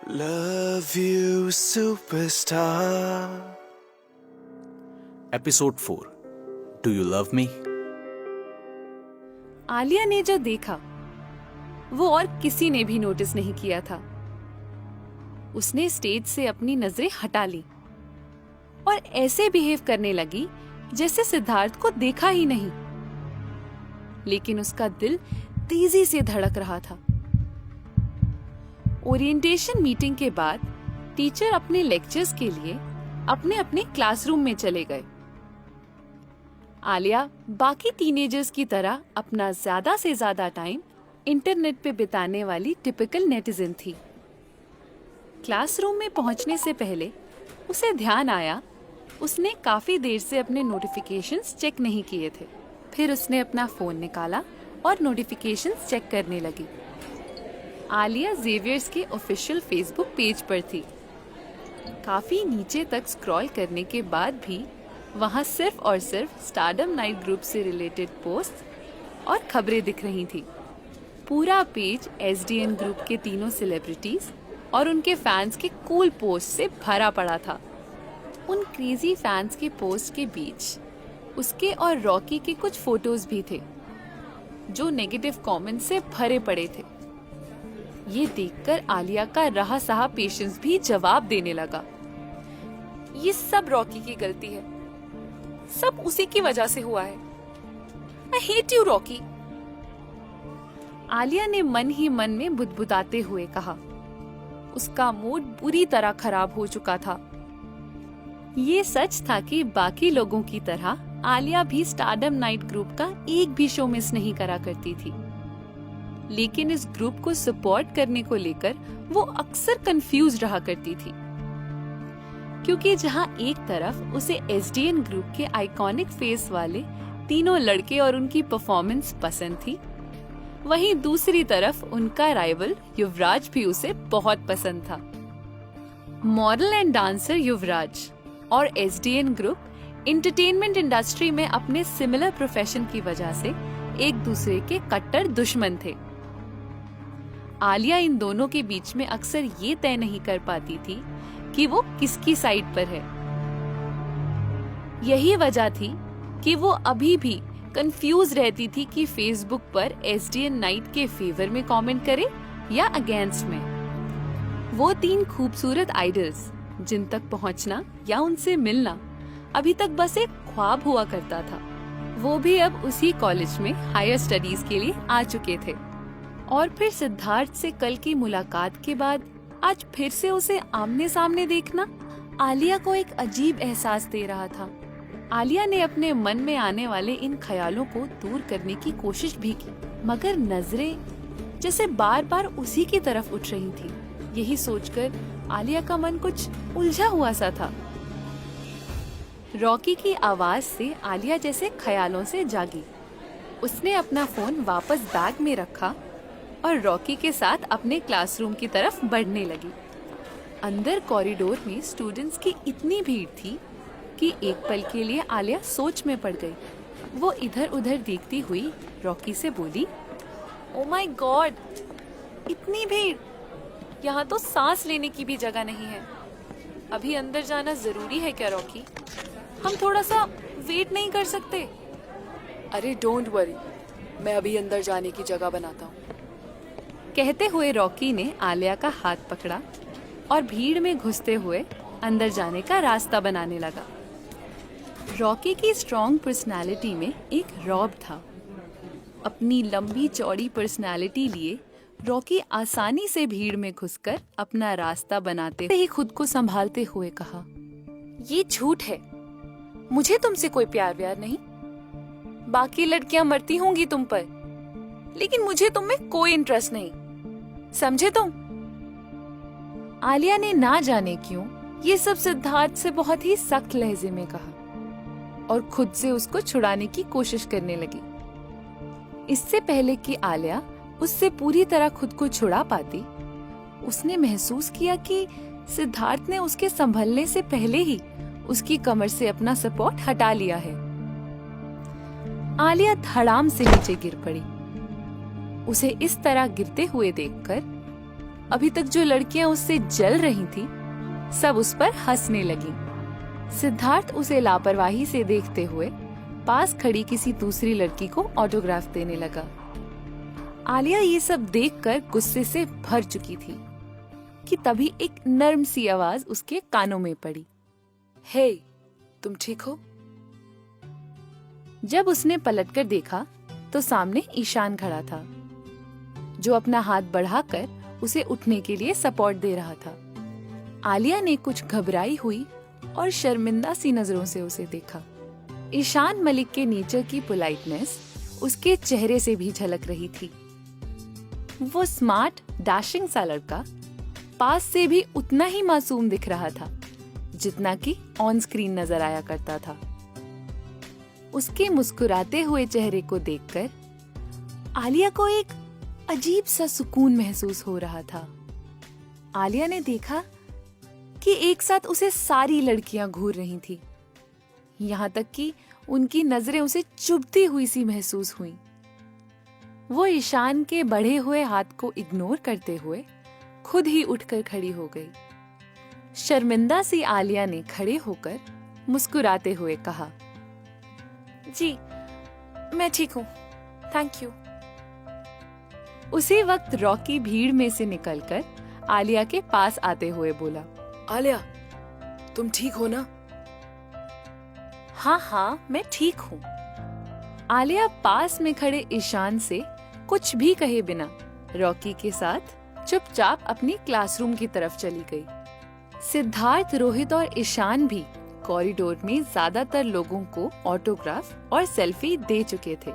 Love you, superstar. Episode 4 do you love me. Alia ने जो देखा वो और किसी ने भी नोटिस नहीं किया था। उसने स्टेज से अपनी नजरें हटा ली और ऐसे बिहेव करने लगी जैसे सिद्धार्थ को देखा ही नहीं। लेकिन उसका दिल तेजी से धड़क रहा था। ओरिएंटेशन मीटिंग के बाद टीचर अपने लेक्चर्स के लिए अपने अपने क्लासरूम में चले गए। आलिया बाकी टीनेजर्स की तरह अपना ज्यादा से ज्यादा टाइम इंटरनेट पे बिताने वाली टिपिकल नेटिजन थी। क्लासरूम में पहुंचने से पहले उसे ध्यान आया उसने काफी देर से अपने नोटिफिकेशंस चेक नहीं किए थे। फिर उसने अपना फोन निकाला और नोटिफिकेशंस चेक करने लगी। आलिया जेवियर्स के ऑफिशियल फेसबुक पेज पर थी। काफी नीचे तक स्क्रॉल करने के बाद भी वहां सिर्फ और सिर्फ स्टारडम नाइट ग्रुप से रिलेटेड पोस्ट और खबरें दिख रही थी। पूरा पेज एसडीएन ग्रुप के तीनों सेलिब्रिटीज और उनके फैंस के कूल पोस्ट से भरा पड़ा था। उन क्रेजी फैंस के पोस्ट के बीच उसके और रॉकी के कुछ फोटोज भी थे जो नेगेटिव कमेंट से भरे पड़े थे। ये देखकर आलिया का रहा सहा पेशेंस भी जवाब देने लगा। ये सब रॉकी की गलती है, सब उसी की वजह से हुआ है। I hate you, Rocky. Alia ने मन ही मन में बुदबुदाते हुए कहा। उसका मूड बुरी तरह खराब हो चुका था। ये सच था कि बाकी लोगों की तरह आलिया भी स्टारडम नाइट ग्रुप का एक भी शो मिस नहीं करा करती थी। लेकिन इस ग्रुप को सपोर्ट करने को लेकर वो अक्सर कंफ्यूज रहा करती थी, क्योंकि जहां एक तरफ उसे एसडीएन ग्रुप के आइकॉनिक फेस वाले तीनों लड़के और उनकी परफॉर्मेंस पसंद थी, वहीं दूसरी तरफ उनका राइवल युवराज भी उसे बहुत पसंद था। मॉडल एंड डांसर युवराज और एसडीएन ग्रुप एंटरटेनमेंट इंडस्ट्री में अपने सिमिलर प्रोफेशन की वजह से एक दूसरे के कट्टर दुश्मन थे। आलिया इन दोनों के बीच में अक्सर ये तय नहीं कर पाती थी कि वो किसकी साइड पर है। यही वजह थी कि वो अभी भी कंफ्यूज रहती थी कि फेसबुक पर एसडीएन नाइट के फेवर में कमेंट करे या अगेंस्ट में। वो तीन खूबसूरत आइडल्स जिन तक पहुंचना या उनसे मिलना अभी तक बस एक ख्वाब हुआ करता था, वो भी अब उसी कॉलेज में हायर स्टडीज के लिए आ चुके थे। और फिर सिद्धार्थ से कल की मुलाकात के बाद आज फिर से उसे आमने सामने देखना आलिया को एक अजीब एहसास दे रहा था। आलिया ने अपने मन में आने वाले इन ख्यालों को दूर करने की कोशिश भी की, मगर नजरें जैसे बार बार उसी की तरफ उठ रही थी। यही सोचकर आलिया का मन कुछ उलझा हुआ सा था। रॉकी की आवाज से आलिया जैसे ख्यालों से जागी। उसने अपना फोन वापस बैग में रखा और रॉकी के साथ अपने क्लासरूम की तरफ बढ़ने लगी। अंदर कॉरिडोर में स्टूडेंट्स की इतनी भीड़ थी कि एक पल के लिए आलिया सोच में पड़ गई। वो इधर उधर देखती हुई रॉकी से बोली, "ओह माय गॉड, इतनी भीड़! यहाँ तो सांस लेने की भी जगह नहीं है। अभी अंदर जाना जरूरी है क्या रॉकी? हम थोड़ा सा वेट नहीं कर सकते?" अरे डोंट वरी, मैं अभी अंदर जाने की जगह बनाता हूँ। कहते हुए रॉकी ने आलिया का हाथ पकड़ा और भीड़ में घुसते हुए अंदर जाने का रास्ता बनाने लगा। रॉकी की स्ट्रॉन्ग पर्सनालिटी में एक रौब था। अपनी लंबी चौड़ी पर्सनालिटी लिए रॉकी आसानी से भीड़ में घुसकर अपना रास्ता बनाते ही खुद को संभालते हुए कहा, "ये झूठ है, मुझे तुमसे कोई प्यार व्यार नहीं। बाकी लड़कियां मरती होंगी तुम पर, लेकिन मुझे तुम में कोई इंटरेस्ट नहीं, समझे तुम?" आलिया ने ना जाने क्यों ये सब सिद्धार्थ से बहुत ही सख्त लहजे में कहा और खुद से उसको छुड़ाने की कोशिश करने लगी। इससे पहले कि आलिया उससे पूरी तरह खुद को छुड़ा पाती, उसने महसूस किया कि सिद्धार्थ ने उसके संभलने से पहले ही उसकी कमर से अपना सपोर्ट हटा लिया है। आलिया धड़ाम से नीचे गिर पड़ी। उसे इस तरह गिरते हुए देखकर अभी तक जो लड़कियां उससे जल रही थी सब उस पर हंसने लगी। सिद्धार्थ उसे लापरवाही से देखते हुए पास खड़ी किसी दूसरी लड़की को ऑटोग्राफ देने लगा। आलिया ये सब देखकर गुस्से से भर चुकी थी कि तभी एक नर्म सी आवाज उसके कानों में पड़ी। हे, तुम ठीक हो? जब उसने पलटकर देखा तो सामने ईशान खड़ा था, जो अपना हाथ बढ़ाकर उसे उठने के लिए सपोर्ट दे रहा था। आलिया ने कुछ घबराई हुई और शर्मिंदा सी नजरों से उसे देखा। ईशान मलिक के नेचर की पोलाइटनेस उसके चेहरे से भी झलक रही थी। वो स्मार्ट डैशिंग सा लड़का पास से भी उतना ही मासूम दिख रहा था जितना कि ऑन स्क्रीन नजर आया करता था। उसके मुस्कुराते हुए चेहरे को देखकर आलिया को एक अजीब सा सुकून महसूस हो रहा था। आलिया ने देखा कि एक साथ उसे सारी लड़कियां घूर रही थी, यहाँ तक कि उनकी नजरें उसे चुभती हुई सी महसूस हुई। वो ईशान के बढ़े हुए हाथ को इग्नोर करते हुए खुद ही उठकर खड़ी हो गई। शर्मिंदा सी आलिया ने खड़े होकर मुस्कुराते हुए कहा, जी, मैं ठीक हूँ, थैंक यू। उसी वक्त रॉकी भीड़ में से निकलकर आलिया के पास आते हुए बोला, आलिया, तुम ठीक हो ना? हाँ, मैं ठीक हूँ। आलिया पास में खड़े ईशान से कुछ भी कहे बिना रॉकी के साथ चुपचाप अपनी क्लासरूम की तरफ चली गई। सिद्धार्थ, रोहित और ईशान भी कॉरिडोर में ज्यादातर लोगों को ऑटोग्राफ और सेल्फी दे चुके थे,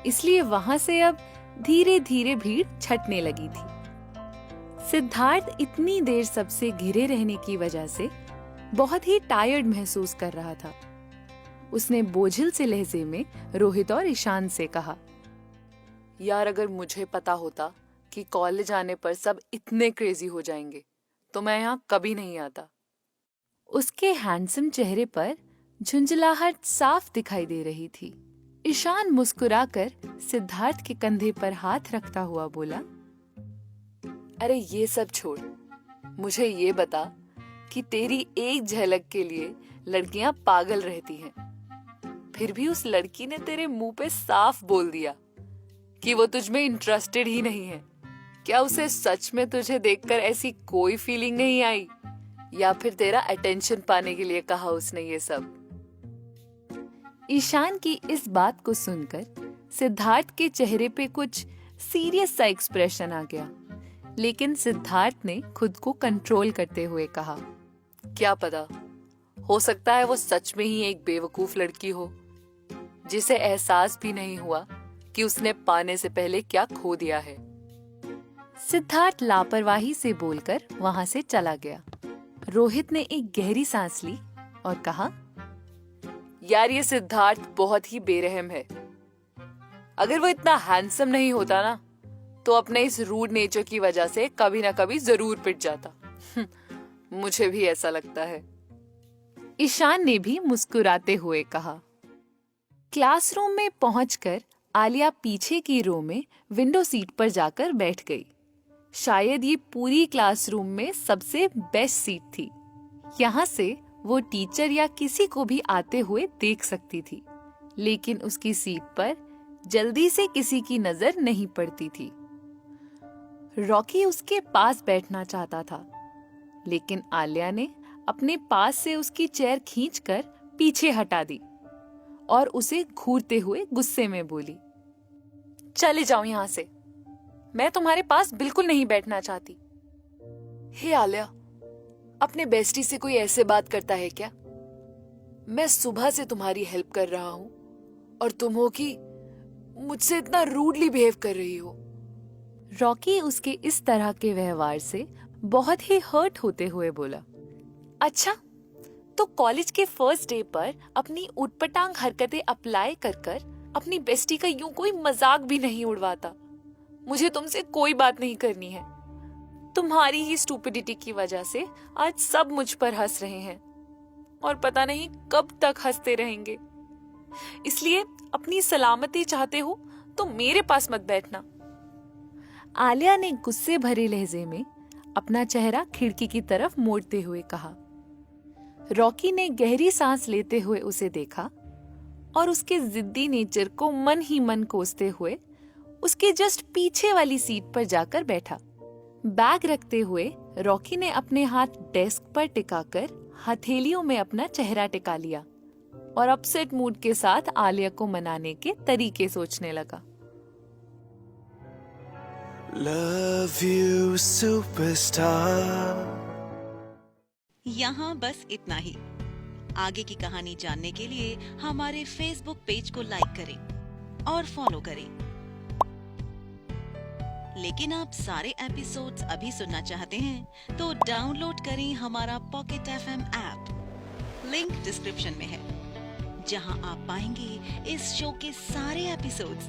इसलिए वहां से अब धीरे धीरे भीड़ छटने लगी थी। सिद्धार्थ इतनी देर सबसे घिरे रहने की वजह से बहुत ही टायर्ड महसूस कर रहा था। उसने बोझिल से लहजे में रोहित और ईशान से कहा, यार, अगर मुझे पता होता कि कॉलेज आने पर सब इतने क्रेजी हो जाएंगे तो मैं यहाँ कभी नहीं आता। उसके हैंडसम चेहरे पर झुंझलाहट साफ दिखाई दे रही थी। ईशान मुस्कुराकर सिद्धार्थ के कंधे पर हाथ रखता हुआ बोला, अरे ये सब छोड़, मुझे ये बता कि तेरी एक झलक के लिए लड़कियां पागल रहती हैं, फिर भी उस लड़की ने तेरे मुंह पे साफ बोल दिया कि वो तुझ में इंटरेस्टेड ही नहीं है। क्या उसे सच में तुझे देखकर ऐसी कोई फीलिंग नहीं आई, या फिर तेरा अटेंशन पाने के लिए कहा उसने ये सब? ईशान की इस बात को सुनकर सिद्धार्थ के चेहरे पे कुछ सीरियस सा एक्सप्रेशन आ गया, लेकिन सिद्धार्थ ने खुद को कंट्रोल करते हुए कहा, क्या पता, हो सकता है वो सच में ही एक बेवकूफ लड़की हो जिसे एहसास भी नहीं हुआ कि उसने पाने से पहले क्या खो दिया है। सिद्धार्थ लापरवाही से बोलकर वहां से चला गया। रोहित ने एक गहरी सांस ली और कहा, यार, ये सिद्धार्थ बहुत ही बेरहम है। अगर वो इतना हैंडसम नहीं होता ना तो अपने इस रूड नेचर की वजह से कभी ना कभी जरूर पिट जाता। मुझे भी ऐसा लगता है। ईशान ने भी मुस्कुराते हुए कहा। क्लासरूम में पहुंचकर आलिया पीछे की रो में विंडो सीट पर जाकर बैठ गई। शायद ये पूरी क्लासरूम में सबसे बेस्ट सीट थी। यहाँ से वो टीचर या किसी को भी आते हुए देख सकती थी, लेकिन उसकी सीट पर जल्दी से किसी की नजर नहीं पड़ती थी। रॉकी उसके पास बैठना चाहता था, लेकिन आलिया ने अपने पास से उसकी चेयर खींचकर पीछे हटा दी और उसे घूरते हुए गुस्से में बोली, चले जाओ यहाँ से, मैं तुम्हारे पास बिल्कुल नहीं बैठना चाहती। हे आलिया, अपने बेस्टी से कोई ऐसे बात करता है क्या? मैं सुबह से तुम्हारी हेल्प कर रहा हूँ और तुम हो कि मुझसे इतना रूडली बिहेव कर रही हो। रॉकी उसके इस तरह के व्यवहार से बहुत ही हर्ट होते हुए बोला, अच्छा, तो कॉलेज के फर्स्ट डे पर अपनी उटपटांग हरकतें अप्लाई कर अपनी बेस्टी का यूं कोई मजाक भी नहीं उड़वाता। मुझे तुमसे कोई बात नहीं करनी है। तुम्हारी ही स्टूपिडिटी की वजह से आज सब मुझ पर हंस रहे हैं और पता नहीं कब तक हंसते रहेंगे। इसलिए अपनी सलामती चाहते हो तो मेरे पास मत बैठना। आलिया ने गुस्से भरे लहजे में अपना चेहरा खिड़की की तरफ मोड़ते हुए कहा। रॉकी ने गहरी सांस लेते हुए उसे देखा और उसके जिद्दी नेचर को मन ही मन कोसते हुए उसके जस्ट पीछे वाली सीट पर जाकर बैठा। बैग रखते हुए रॉकी ने अपने हाथ डेस्क पर टिकाकर हथेलियों में अपना चेहरा टिका लिया और अपसेट मूड के साथ आलिया को मनाने के तरीके सोचने लगा। Love you, superstar. यहाँ बस इतना ही। आगे की कहानी जानने के लिए हमारे फेसबुक पेज को लाइक करें और फॉलो करें। लेकिन आप सारे एपिसोड्स अभी सुनना चाहते हैं तो डाउनलोड करें हमारा pocket FM app. Link description में है, जहां आप पाएंगे इस शो के सारे एपिसोड्स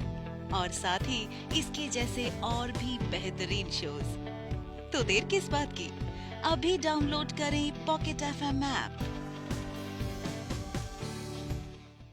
और साथ ही इसके जैसे और भी बेहतरीन शोज। तो देर किस बात की, अभी डाउनलोड करें पॉकेट FM ऐप।